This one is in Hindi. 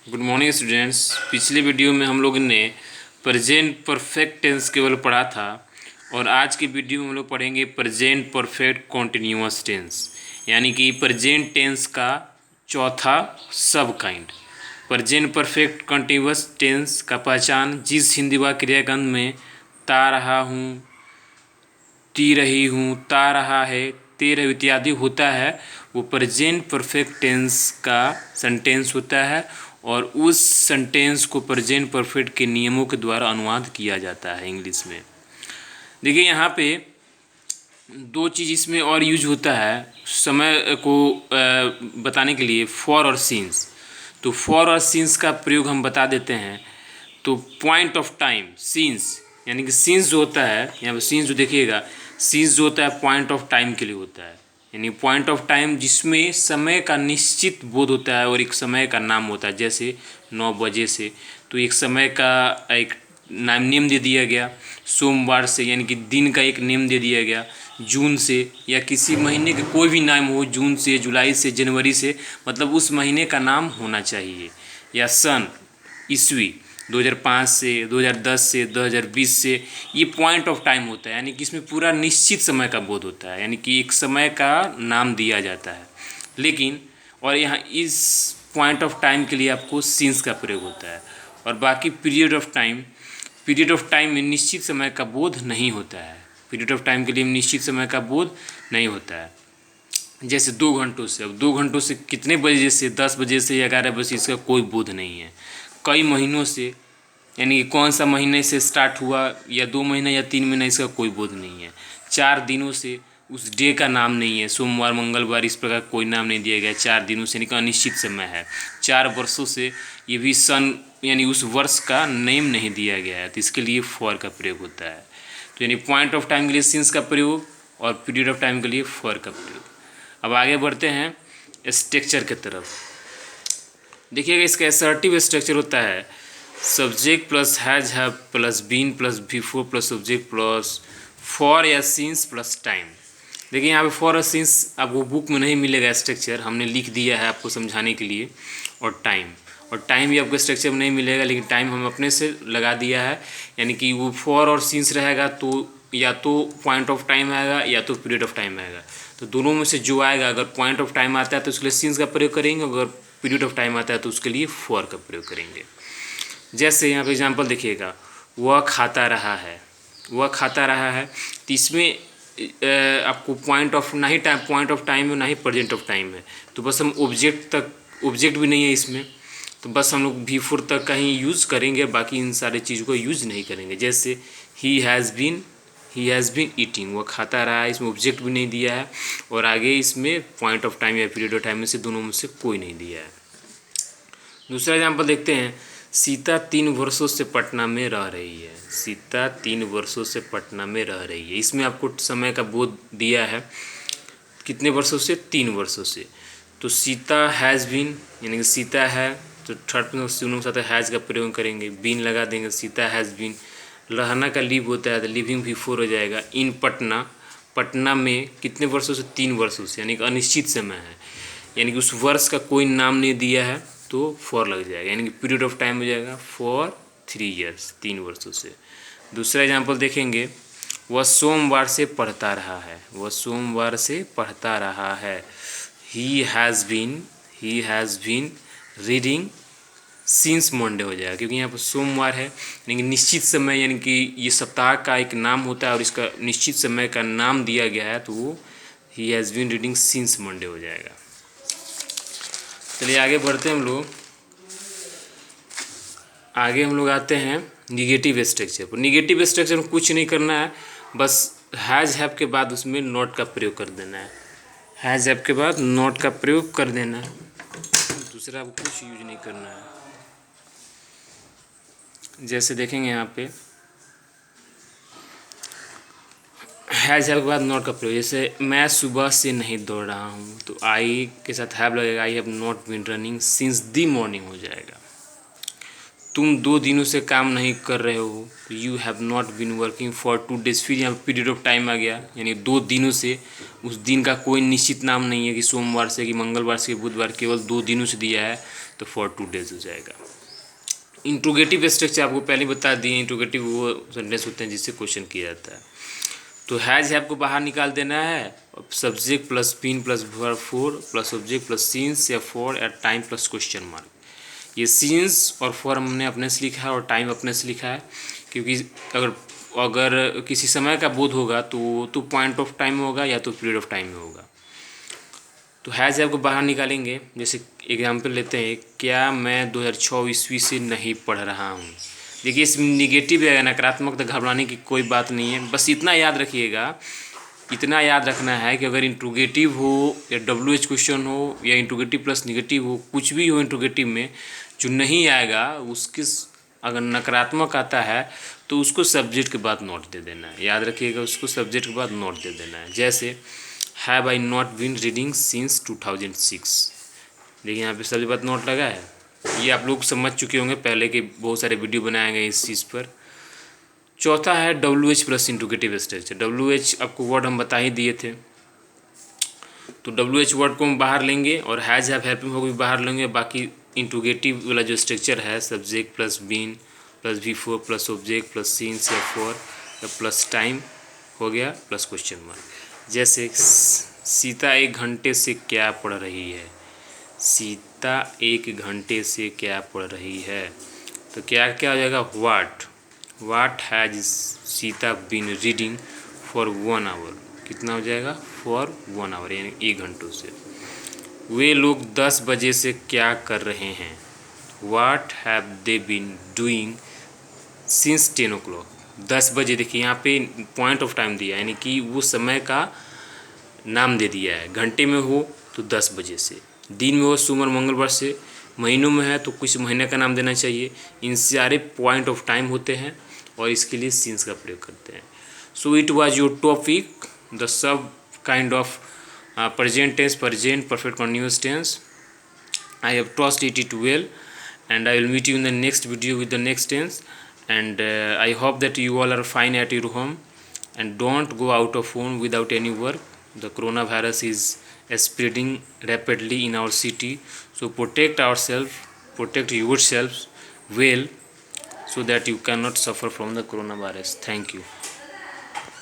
Good morning students. पिछले वीडियो में हम लोग ने प्रेजेंट परफेक्ट टेंस केवल पढ़ा था और आज के वीडियो में हम लोग पढ़ेंगे प्रेजेंट परफेक्ट कॉन्टिन्यूअस टेंस, यानी कि प्रेजेंट टेंस का चौथा sub kind. Present perfect continuous tense का पहचान जिस हिंदी वाक्य क्रियाकंद में ता रहा हूँ, ती रही हूँ, ता रहा है, ते रही इत्यादि होता है, वो प्रेजेंट परफेक्ट टेंस का सेंटेंस होता है और उस सेंटेंस को प्रेजेंट परफेक्ट के नियमों के द्वारा अनुवाद किया जाता है इंग्लिश में। देखिए यहाँ पे दो चीज़ इसमें और यूज होता है समय को बताने के लिए, फॉर और सिंस। तो फॉर और सिंस का प्रयोग हम बता देते हैं। तो पॉइंट ऑफ टाइम, सिंस यानी कि सिंस जो होता है, यहाँ पर सिंस जो देखिएगा, सिंस जो होता है पॉइंट ऑफ टाइम के लिए होता है, यानी पॉइंट ऑफ टाइम जिसमें समय का निश्चित बोध होता है और एक समय का नाम होता है। जैसे 9 बजे से, तो एक समय का एक नाम नेम दे दिया गया। सोमवार से यानी कि दिन का एक नेम दे दिया गया। जून से या किसी महीने के कोई भी नाम हो, जून से, जुलाई से, जनवरी से, मतलब उस महीने का नाम होना चाहिए। या सन, ईस्वी, 2005 से, 2010 से, 2020 से, ये पॉइंट ऑफ टाइम होता है, यानी कि इसमें पूरा निश्चित समय का बोध होता है, यानी कि एक समय का नाम दिया जाता है। लेकिन और यहाँ इस पॉइंट ऑफ टाइम के लिए आपको सिंस का प्रयोग होता है। और बाकी पीरियड ऑफ टाइम में निश्चित समय का बोध नहीं होता है। पीरियड ऑफ टाइम के लिए निश्चित समय का बोध नहीं होता है। जैसे 2 घंटों से, अब 2 घंटों से कितने बजे से, 10 बजे से या 11 बजे, इसका कोई बोध नहीं है। कई महीनों से, यानी कि कौन सा महीने से स्टार्ट हुआ, या 2 महीना या 3 महीना, इसका कोई बोध नहीं है। 4 दिनों से, उस डे का नाम नहीं है, सोमवार, मंगलवार, इस प्रकार कोई नाम नहीं दिया गया। 4 दिनों से यानी कि अनिश्चित समय है। 4 वर्षों से, ये भी सन यानी उस वर्ष का नेम नहीं दिया गया है, तो इसके लिए फॉर का प्रयोग होता है। तो यानी पॉइंट ऑफ टाइम के लिए सिंस का प्रयोग और पीरियड ऑफ टाइम के लिए फॉर का प्रयोग। अब आगे बढ़ते हैं स्ट्रक्चर की तरफ। देखिएगा इसका असर्टिव स्ट्रक्चर होता है subject plus have plus been plus V four plus subject plus for या सिंस प्लस टाइम। देखिए यहाँ पे फॉर और सिंस आपको बुक में नहीं मिलेगा स्ट्रक्चर, हमने लिख दिया है आपको समझाने के लिए। और टाइम भी आपको स्ट्रक्चर में नहीं मिलेगा, लेकिन टाइम हम अपने से लगा दिया है। यानी कि वो फॉर और सिंस रहेगा तो या तो पॉइंट ऑफ टाइम आएगा या तो पीरियड ऑफ टाइम आएगा। तो दोनों में से जो आएगा, अगर पॉइंट ऑफ टाइम आता है तो उसके लिए सिंस का प्रयोग करेंगे, अगर पीरियड ऑफ टाइम आता है तो उसके लिए फॉर का प्रयोग करेंगे। जैसे यहाँ पे एग्जांपल देखिएगा, वह खाता रहा है, वह खाता रहा है। तो इसमें आपको पॉइंट ऑफ ना ही टाइम, पॉइंट ऑफ टाइम है ना ही प्रेजेंट ऑफ टाइम है। तो बस हम ऑब्जेक्ट भी नहीं है इसमें, तो बस हम लोग बिफोर तक का ही यूज़ करेंगे, बाकी इन सारे चीज़ों को यूज़ नहीं करेंगे। जैसे ही हैज़ बीन ईटिंग, वह खाता रहा है, इसमें ऑब्जेक्ट भी नहीं दिया है और आगे इसमें पॉइंट ऑफ टाइम या पीरियड ऑफ टाइम में से दोनों में से कोई नहीं दिया है। दूसरा एग्जाम्पल देखते हैं, सीता 3 वर्षों से पटना में रह रही है। सीता 3 वर्षों से पटना में रह रही है, इसमें आपको समय का बोध दिया है, कितने वर्षों से, 3 वर्षों से। तो सीता हैज़ बीन, यानी कि सीता है, तो थर्ड दोनों के साथ हैज़ का प्रयोग करेंगे, बीन लगा देंगे, सीता हैज़ बीन। रहना का लिव होता है तो लिविंग बिफोर हो जाएगा। इन पटना, पटना में कितने वर्षों से, 3 वर्षों से, यानी कि अनिश्चित समय है, यानी कि उस वर्ष का कोई नाम नहीं दिया है तो फॉर लग जाएगा, यानी कि पीरियड ऑफ टाइम हो जाएगा फॉर 3 ईयर्स, 3 वर्षों से। दूसरा एग्जाम्पल देखेंगे, वह सोमवार से पढ़ता रहा है, वह सोमवार से पढ़ता रहा है। He has been reading since Monday हो जाएगा, क्योंकि यहाँ पर सोमवार है, यानी कि निश्चित समय, यानी कि ये सप्ताह का एक नाम होता है और इसका निश्चित समय का नाम दिया गया है, तो वो he has been reading since Monday हो जाएगा। चलिए आगे बढ़ते हैं हम लोग। आगे हम लोग आते हैं निगेटिव स्ट्रक्चर पर। निगेटिव स्ट्रक्चर में कुछ नहीं करना है, बस हैज़ हैव के बाद उसमें नॉट का प्रयोग कर देना है। हैज़ हैव के बाद नॉट का प्रयोग कर देना है, दूसरा कुछ यूज नहीं करना है। जैसे देखेंगे यहाँ पे हैज़ हैव के बाद नॉट का प्रयोग, जैसे मैं सुबह से नहीं दौड़ रहा हूँ, तो आई के साथ हैव लगेगा, I have not been running since the morning हो जाएगा। तुम 2 दिनों से काम नहीं कर रहे हो, you have not been working for 2 days. फिर यहाँ पीरियड ऑफ टाइम आ गया, यानी 2 दिनों से। उस दिन का कोई निश्चित नाम नहीं है कि सोमवार से कि मंगलवार से कि बुधवार, केवल 2 दिनों से दिया है, तो फॉर 2 डेज हो जाएगा। इंट्रोगेटिव स्ट्रक्चर आपको पहले बता दिए। इंट्रोगेटिव वो सेंटेंस होते हैं जिससे क्वेश्चन किया जाता है। तो हैज़ है आपको बाहर निकाल देना है, subject plus been plus verb for plus object plus since या फॉर या टाइम प्लस क्वेश्चन मार्क। ये सीन्स और फॉर हमने अपने से लिखा है और टाइम अपने से लिखा है, क्योंकि अगर किसी समय का बोध होगा तो पॉइंट ऑफ टाइम में होगा या तो पीरियड ऑफ टाइम में होगा। तो हैज़ आपको बाहर निकालेंगे। जैसे एग्जाम्पल लेते हैं, क्या मैं 2006 ईस्वी से नहीं पढ़ रहा हूँ। देखिए इसमें निगेटिव है, नकारात्मक, तो घबराने की कोई बात नहीं है। बस इतना याद रखिएगा, इतना याद रखना है कि अगर इंट्रोगेटिव हो या WH क्वेश्चन हो या इंट्रोगेटिव प्लस निगेटिव हो, कुछ भी हो इंट्रोगेटिव में, जो नहीं आएगा उसके अगर नकारात्मक आता है तो उसको सब्जेक्ट के बाद नोट दे देना है। याद रखिएगा, उसको सब्जेक्ट के बाद नोट दे देना है। जैसे have I not been reading since 2006। देखिए यहाँ पे सब्जेक्ट बाद नोट लगा है। ये आप लोग समझ चुके होंगे, पहले के बहुत सारे वीडियो बनाए गए इस चीज़ पर। चौथा है WH plus interrogative structure. WH आपको वर्ड हम बता ही दिए थे, तो WH वर्ड को हम बाहर लेंगे और हैज़ हैव हेल्पिंग वर्ब भी बाहर लेंगे। बाकी इंट्रोगेटिव वाला जो स्ट्रक्चर है, subject plus been plus V4 plus object plus since या फॉर या प्लस टाइम हो गया प्लस क्वेश्चन मार्क। जैसे सीता 1 घंटे से क्या पढ़ रही है। सीता 1 घंटे से क्या पढ़ रही है, तो क्या क्या हो जाएगा, what has Sita been reading for 1 hour. कितना हो जाएगा, फॉर 1 आवर, यानी 1 घंटों से। वे लोग 10 बजे से क्या कर रहे हैं। What have they been doing since 10 o'clock। 10 बजे, देखिए यहाँ पे पॉइंट ऑफ टाइम दिया, यानी कि वो समय का नाम दे दिया है। घंटे में हो तो 10 बजे से, दिन में हो सोमवार मंगलवार से, महीनों में है तो कुछ महीने का नाम देना चाहिए। इन सारे पॉइंट ऑफ टाइम होते हैं और इसके लिए सीन्स का प्रयोग करते हैं। So it was your topic, the sub kind of present tense, present perfect continuous tense. I have taught it well, and I will meet you in the next video with the next tense. And I hope that you all are fine at your home, and don't go out of home without any work. The coronavirus is spreading rapidly in our city, so protect ourselves, protect yourselves well, so that you cannot suffer from the coronavirus. Thank you.